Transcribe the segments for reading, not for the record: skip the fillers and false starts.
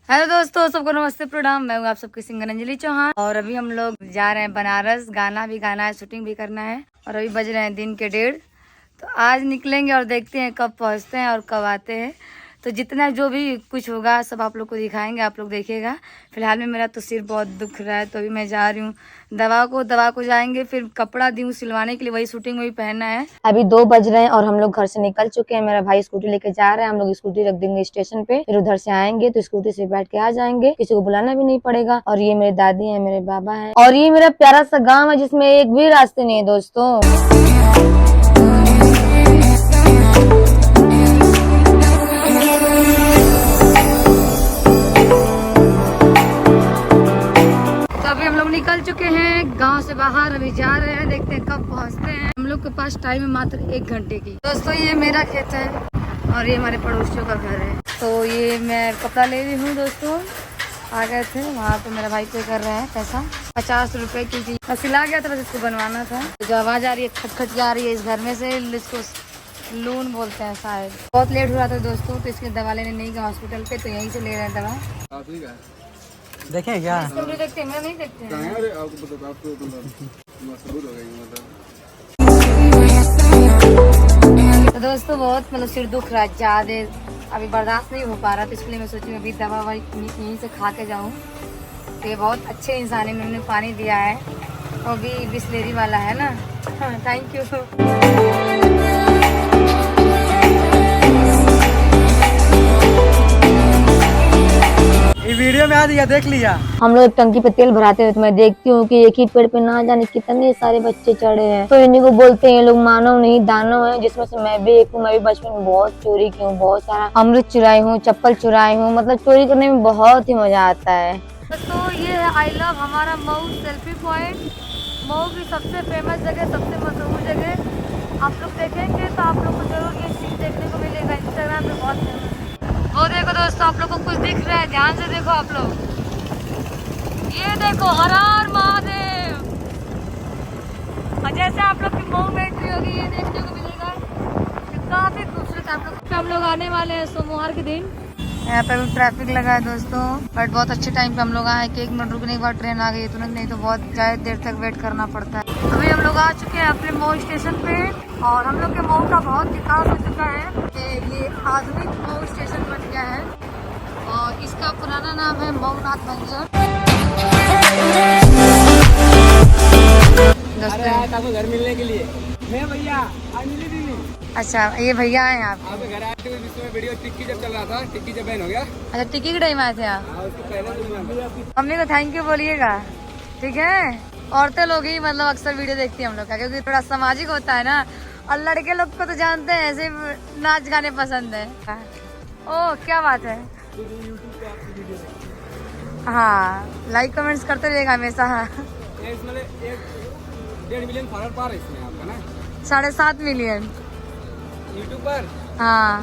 Hello दोस्तों, सबको नमस्ते प्रणाम। मैं हूँ आप सबकी सिंगर अंजलि चौहान और अभी हम लोग जा रहे हैं बनारस। गाना भी गाना है, शूटिंग भी करना है और अभी बज रहे हैं दिन के 1:30। तो आज निकलेंगे और देखते हैं कब पहुँचते हैं और कब आते हैं। तो जितना जो भी कुछ होगा सब आप लोग को दिखाएंगे, आप लोग देखिएगा। फिलहाल में मेरा तो सिर बहुत दुख रहा है, तो अभी मैं जा रही हूँ दवा को जाएंगे, फिर कपड़ा दी हूँ सिलवाने के लिए, वही शूटिंग में भी पहनना है। अभी 2 बज रहे हैं और हम लोग घर से निकल चुके हैं। मेरा भाई स्कूटी लेके जा रहा है, हम लोग स्कूटी रख देंगे स्टेशन पे, फिर उधर से आएंगे तो स्कूटी से बैठ के आ जाएंगे, किसी को बुलाना भी नहीं पड़ेगा। और ये मेरे दादी है, मेरे बाबा है और ये मेरा प्यारा सा गाँव है जिसमें एक भी रास्ते नहीं है दोस्तों। निकल चुके हैं गांव से बाहर, अभी जा रहे हैं, देखते हैं कब पहुंचते हैं। हम लोग के पास टाइम है मात्र 1 घंटे की। दोस्तों ये मेरा खेत है और ये हमारे पड़ोसियों का घर है। तो ये मैं कपड़ा ले रही हूँ दोस्तों। आ गए थे वहाँ पे, मेरा भाई पे कर रहे हैं पैसा 50 रुपए की थी। मैं सिला गया था, बस इसको बनवाना था। जो आवाज़ आ रही है खटखट आ रही है, इस घर में से इसको लून बोलते हैं शायद। बहुत लेट हो रहा था दोस्तों, तो इसकी दवा लेने नहीं गया हॉस्पिटल पे, तो यहीं से ले रहे हैं दवा। देखें क्या? देखते हैं, मैं नहीं देखते हैं। तो दोस्तों बहुत सिर दुख रहा है ज्यादा, अभी बर्दाश्त नहीं हो पा रहा, तो इसलिए मैं सोची अभी दवा वाई यहीं से खा के जाऊँ। तो ये बहुत अच्छे इंसान है, उन्होंने पानी दिया है, वो भी बिस्लेरी वाला है ना। Thank you. वीडियो में आ दिया, देख लिया। हम लोग एक टंकी पे तेल भराते हुए तो मैं देखती हूँ कि एक ही पेड़ पे ना जाने कितने सारे बच्चे चढ़े हैं। तो इन्हीं को बोलते हैं ये लोग मानव नहीं दानव है, जिसमें से मैं भी एक हूँ। मैं भी बचपन में बहुत चोरी की हूँ, बहुत सारा अमृत चुराई हूँ, चप्पल चुराई हूँ, मतलब चोरी करने में बहुत ही मजा आता है। तो ये है आई लव हमारा मऊ सेल्फी पॉइंट, मऊ की सबसे फेमस जगह, सबसे मशहूर जगह। आप लोग देखेंगे तो आप लोग को जरूर ये चीज देखने को मिलेगा, इंस्टाग्राम पे बहुत फेमस है। वो देखो दोस्तों, आप लोग को कुछ दिख रहा है, ध्यान से देखो आप लोग। ये देखो, हर हर महादेव। और जैसे आप लोग की मऊ में एंट्री होगी, ये देखने को मिलेगा, काफी खूबसूरत। हम लोग आने वाले हैं सोमवार के दिन। यहाँ पे भी ट्रैफिक लगा है दोस्तों, बट बहुत अच्छे टाइम पे हम लोग आए कि 1 मिनट रुकने के बाद ट्रेन आ गई तुरंत, नहीं तो बहुत ज्यादा देर तक वेट करना पड़ता है। अभी हम लोग आ चुके हैं अपने मऊ स्टेशन पे और हम लोग के मऊ का बहुत विकास हो चुका है। ये आधुनिक मऊ स्टेशन बन गया है और इसका पुराना नाम है मऊनाथ मंजर। आपको घर मिलने के लिए मैं भैया अंजलि दीदी। अच्छा, ये भैया हैं आप? आपके घर आए थे जिसमें वीडियो टिक्की जब चल रहा था, टिक्की जब बैन हो गया। अच्छा, टिक्की के टाइम आए थे आप? उसके पहले मम्मी को थैंक यू बोलिएगा, ठीक है। औरतें लोग ही अक्सर वीडियो देखती है हम लोग का, क्योंकि थोड़ा सामाजिक होता है ना, और लड़के लोग को तो जानते हैं ऐसे नाच गाने पसंद है। ओह क्या बात है। हाँ, लाइक कमेंट्स करते रहिएगा हमेशा। 1.5 मिलियन फॉलोअर पार है इसमें आपका ना? 7.5 मिलियन यूट्यूब पर। हाँ,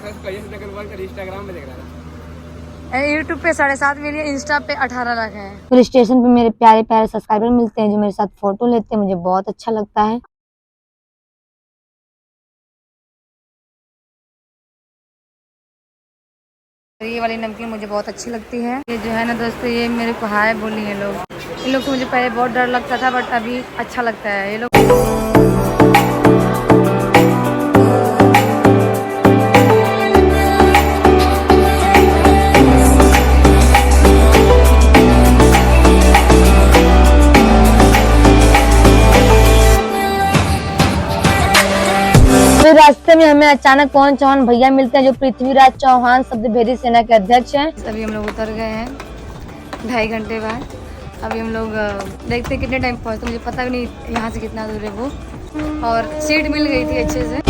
इंस्टाग्राम में देख रहा था। यूट्यूब पे 7.5 मिलियन, इंस्टा पे 18 लाख है। फिर स्टेशन पे मेरे प्यारे प्यारे सब्सक्राइबर मिलते हैं जो मेरे साथ फोटो लेते हैं, मुझे बहुत अच्छा लगता है। ये वाली नमकीन मुझे बहुत अच्छी लगती है। ये जो है ना दोस्तों, ये मेरे को हाय बोली है लोग। इन लोग को मुझे पहले बहुत डर लगता था, बट अभी अच्छा लगता है ये लोग। रास्ते में हमें अचानक पवन चौहान भैया मिलते हैं, जो पृथ्वीराज चौहान शब्दभेदी सेना के अध्यक्ष हैं। अभी हम लोग उतर गए हैं 2.5 घंटे बाद। अभी हम लोग देखते हैं कितने टाइम पहुंचते, मुझे पता भी नहीं यहाँ से कितना दूर है वो, और सीट मिल गई थी अच्छे से।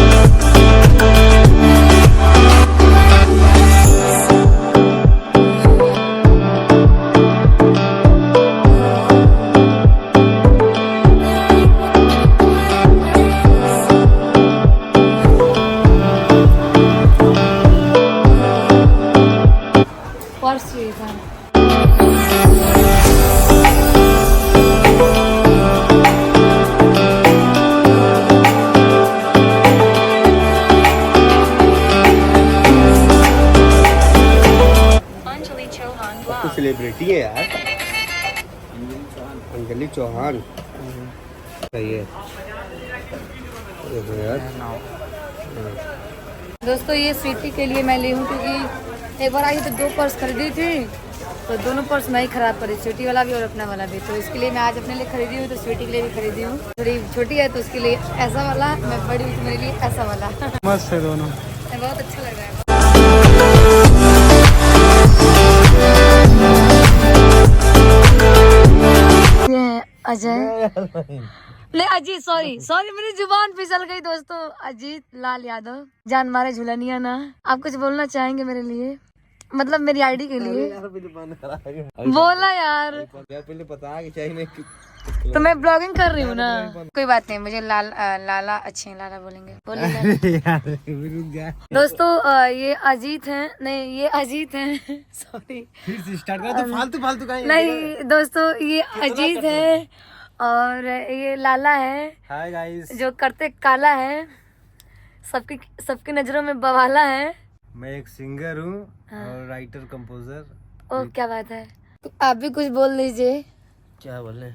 चौहान तो सेलिब्रिटी है यार, अंजलि चौहान। सही है। देखो यार, दोस्तों ये स्वीटी के लिए मैं ली हूँ क्योंकि एक बार आई तो 2 पर्स खरीदी थी, तो दोनों पर्स मैं ही खराब करी, स्वीटी वाला भी और अपना वाला भी। तो इसके लिए मैं आज अपने लिए खरीदी हूँ, तो स्वीटी के लिए भी खरीदी हूँ। थोड़ी छोटी है तो उसके लिए ऐसा वाला, मैं बड़ी हूँ तो मेरे लिए ऐसा वाला। मस्त है दोनों। बहुत अच्छा लग रहा है। ये है अजय, नहीं अजीत, सॉरी मेरी जुबान फिसल गई दोस्तों। अजीत लाल यादव, जान मारे झुलनिया ना। आप कुछ बोलना चाहेंगे मेरे लिए, मतलब मेरी आईडी के लिए? बोला यार, पहले पता कि चाहिए तो मैं ब्लॉगिंग कर रही हूँ ना। कोई बात नहीं, मुझे लाला अच्छे हैं, लाला बोलेंगे, बोलिए। दोस्तों ये अजीत हैं, नहीं ये अजीत हैं, सॉरी फिर से स्टार्ट कर, तो फालतू का नहीं दोस्तों, ये अजीत है और ये लाला है। हाय गाइस, जो करते काला है, सबकी नजरों में बवाला है। मैं एक सिंगर हूँ और राइटर कंपोजर। ओ क्या बात है, तो आप भी कुछ बोल दीजिए। क्या बोले?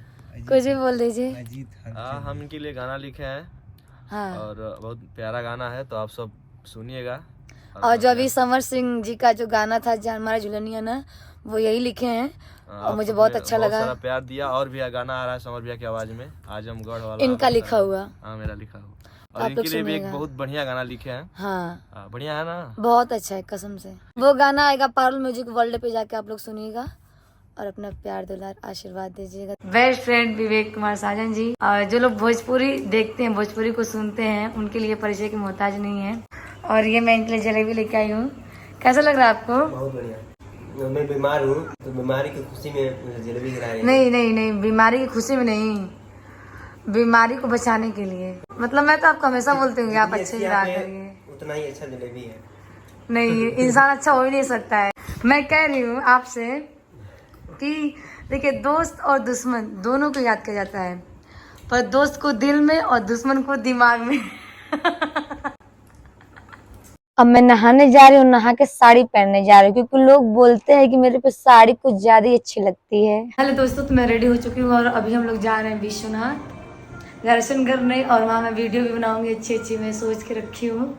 कुछ भी बोल दीजिए। हम इनके लिए गाना लिखे हैं। हाँ, और बहुत प्यारा गाना है, तो आप सब सुनिएगा। और जो अभी समर सिंह जी का जो गाना था जान मारा झुलनिया ना, वो यही लिखे हैं और मुझे बहुत अच्छा लगा। सारा प्यार दिया। और भी गाना आ रहा है समर भैया की आवाज में, आजमगढ़ वाला, इनका लिखा हुआ। हाँ मेरा लिखा हुआ। और आप इनके लोग लिए भी एक सुनिएगा। बहुत बढ़िया गाना लिखे हैं। हाँ बढ़िया है ना, बहुत अच्छा है कसम से। वो गाना आएगा पारुल म्यूजिक वर्ल्ड पे, जाके आप लोग सुनिएगा और अपना प्यार दुलार आशीर्वाद दीजिएगा। बेस्ट फ्रेंड विवेक कुमार साजन जी, और जो लोग भोजपुरी देखते हैं, भोजपुरी को सुनते हैं, उनके लिए परिचय की मोहताज नहीं है। और ये मैं इनके लिए जलेबी लेके आई हूँ। कैसा लग रहा है आपको? बहुत बढ़िया। मैं बीमार हूँ, तो बीमारी की खुशी में मुझे जलेबी खिलाए। नहीं, बीमारी की खुशी में नहीं, बीमारी को बचाने के लिए। मतलब मैं तो आपको हमेशा बोलती हूँ आप अच्छे से रहा करिए, उतना ही अच्छा जलेबी है। नहीं इंसान अच्छा हो ही नहीं सकता है। मैं कह रही हूँ आपसे कि देखिए, दोस्त और दुश्मन दोनों को याद किया जाता है, पर दोस्त को दिल में और दुश्मन को दिमाग में। अब मैं नहाने जा रही हूँ, नहा के साड़ी पहनने जा रही हूँ क्योंकि लोग बोलते हैं कि मेरे पे साड़ी कुछ ज्यादा ही अच्छी लगती है। हेलो दोस्तों, तो मैं रेडी हो चुकी हूँ और अभी हम लोग जा रहे हैं विश्वनाथ दर्शन करने, और वहाँ मैं वीडियो भी बनाऊंगी अच्छी मैं सोच के रखी हूँ,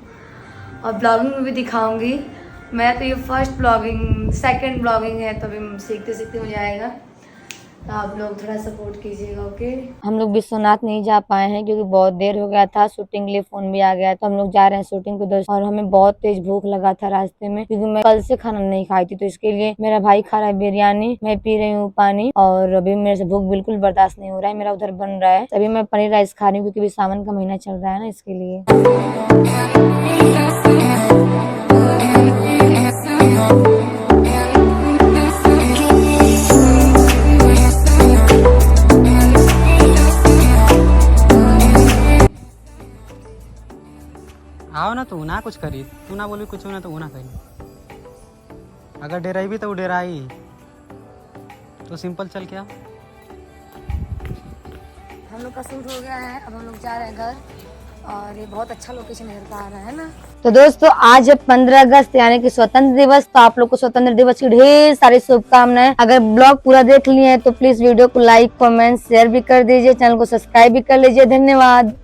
और ब्लॉगिंग में भी दिखाऊंगी। मैं तो ये फर्स्ट ब्लॉगिंग, सेकंड ब्लॉगिंग है, तो अभी सीखते हो जाएगा, तो आप लोग थोड़ा सपोर्ट कीजिएगा। ओके, हम लोग विश्वनाथ नहीं जा पाए हैं क्योंकि बहुत देर हो गया था, शूटिंग के लिए फोन भी आ गया, तो हम लोग जा रहे हैं शूटिंग पे दोस्त। और हमें बहुत तेज भूख लगा था रास्ते में, क्योंकि मैं कल से खाना नहीं खाई थी, तो इसके लिए मेरा भाई खा रहा है बिरयानी, मैं पी रही हूँ पानी, और अभी मेरे से भूख बिल्कुल बर्दाश्त नहीं हो रहा है। मेरा उधर बन रहा है, अभी मैं पनीर राइस खा रही हूँ क्योंकि सावन का महीना चल रहा है ना, इसके लिए। आओ ना, तू ना कुछ करी, तू ना बोली कुछ ना, तो वो ना करी। अगर डेराई भी तो वो डेराई, तो सिंपल चल क्या। हम लोग का शूट हो गया है, अब हम लोग जा रहे हैं घर, और ये बहुत अच्छा लोकेशन आ रहा है ना। तो दोस्तों आज है 15 अगस्त यानी कि स्वतंत्र दिवस, तो आप लोग को स्वतंत्र दिवस की ढेर सारी शुभकामनाएं। अगर ब्लॉग पूरा देख लिए हैं तो प्लीज वीडियो को लाइक, कमेंट, शेयर भी कर दीजिए, चैनल को सब्सक्राइब भी कर लीजिए। धन्यवाद।